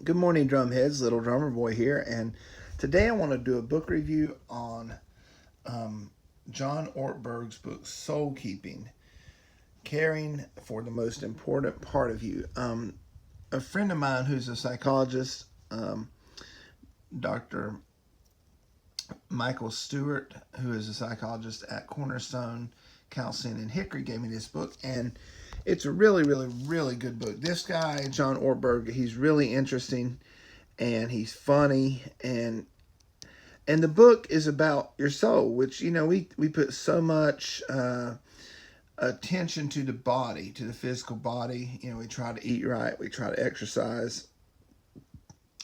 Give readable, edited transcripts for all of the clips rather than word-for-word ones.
Good morning, drumheads. Little Drummer Boy here, and today I want to do a book review on John Ortberg's book, Soul Keeping, Caring for the Most Important Part of You. A friend of mine who's a psychologist, Dr. Michael Stewart, who is a psychologist at Cornerstone Counseling in Hickory, gave me this book, and it's a really good book. This guy, John Ortberg, he's really interesting, and he's funny, and the book is about your soul, which, we put so much attention to the body, to the physical body. We try to eat right, we try to exercise,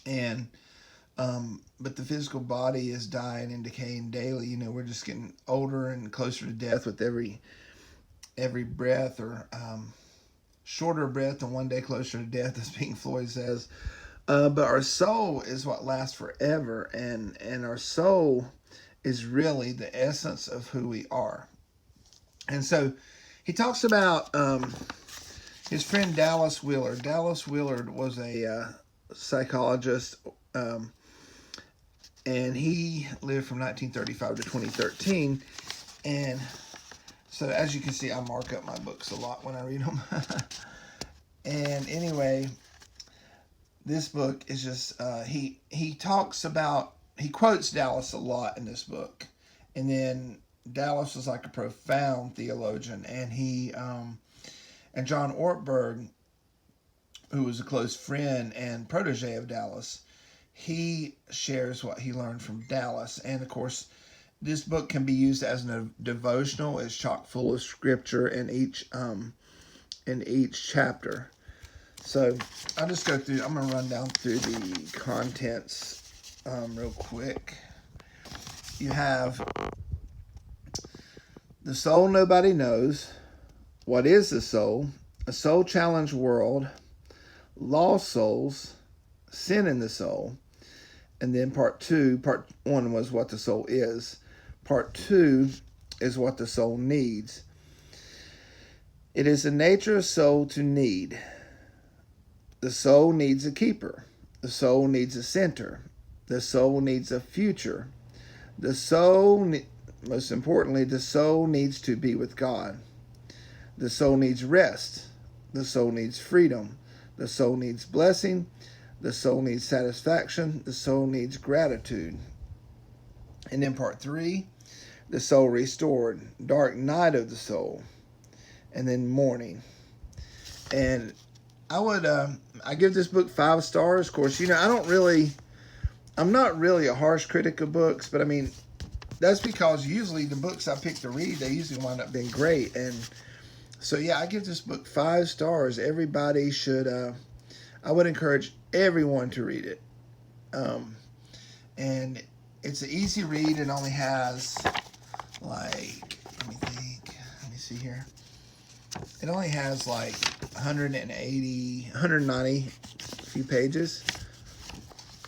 and but the physical body is dying and decaying daily. We're just getting older and closer to death with every breath, or shorter breath and one day closer to death, as Pink Floyd says. But our soul is what lasts forever, and our soul is really the essence of who we are. And so he talks about his friend Dallas Willard. Dallas Willard was a psychologist, and he lived from 1935 to 2013. And so as you can see, I mark up my books a lot when I read them. And anyway, this book is just, he quotes Dallas a lot in this book. And then Dallas was like a profound theologian, and and John Ortberg, who was a close friend and protege of Dallas, he shares what he learned from Dallas. And of course, this book can be used as a devotional. It's chock full of scripture in each chapter. So I'll just go through. I'm going to run down through the contents real quick. You have the soul nobody knows. What is the soul? A soul challenged world. Lost souls. Sin in the soul. And then part one was what the soul is. Part two is what the soul needs. It is the nature of soul to need. The soul needs a keeper. The soul needs a center. The soul needs a future. Most importantly, the soul needs to be with God. The soul needs rest. The soul needs freedom. The soul needs blessing. The soul needs satisfaction. The soul needs gratitude. And then part three, the soul restored, dark night of the soul, and then morning. And I give this book 5 stars. Of course, I'm not really a harsh critic of books, but I mean, that's because usually the books I pick to read, they usually wind up being great. And so, yeah, I give this book 5 stars. Everybody should, I would encourage everyone to read it. And it's an easy read. It only has, let me see here. It only has 190 few pages.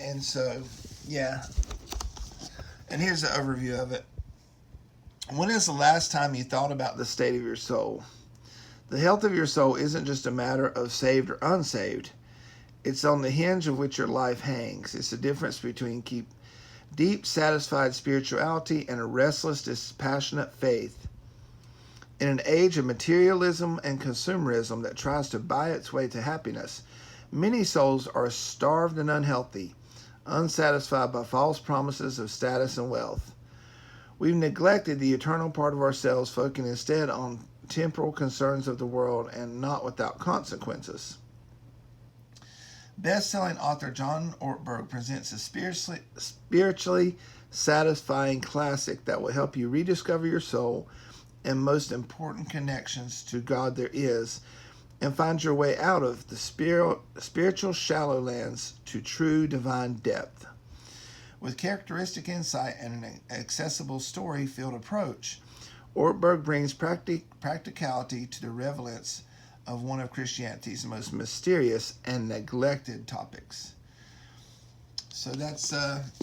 And so, yeah. And here's the overview of it. When is the last time you thought about the state of your soul? The health of your soul isn't just a matter of saved or unsaved. It's on the hinge of which your life hangs. It's the difference between deep, satisfied spirituality and a restless, dispassionate faith. In an age of materialism and consumerism that tries to buy its way to happiness, many souls are starved and unhealthy, unsatisfied by false promises of status and wealth. We've neglected the eternal part of ourselves, focusing instead on temporal concerns of the world, and not without consequences. Best-selling author John Ortberg presents a spiritually satisfying classic that will help you rediscover your soul and most important connections to God there is, and find your way out of the spiritual shallow lands to true divine depth. With characteristic insight and an accessible story-filled approach, Ortberg brings practicality to the relevance of one of Christianity's most mysterious and neglected topics. So that's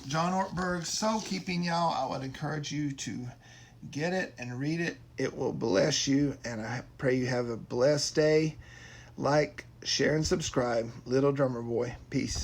John Ortberg's Soul Keeping, y'all. I would encourage you to get it and read it. It will bless you, and I pray you have a blessed day. Like, share, and subscribe. Little Drummer Boy. Peace.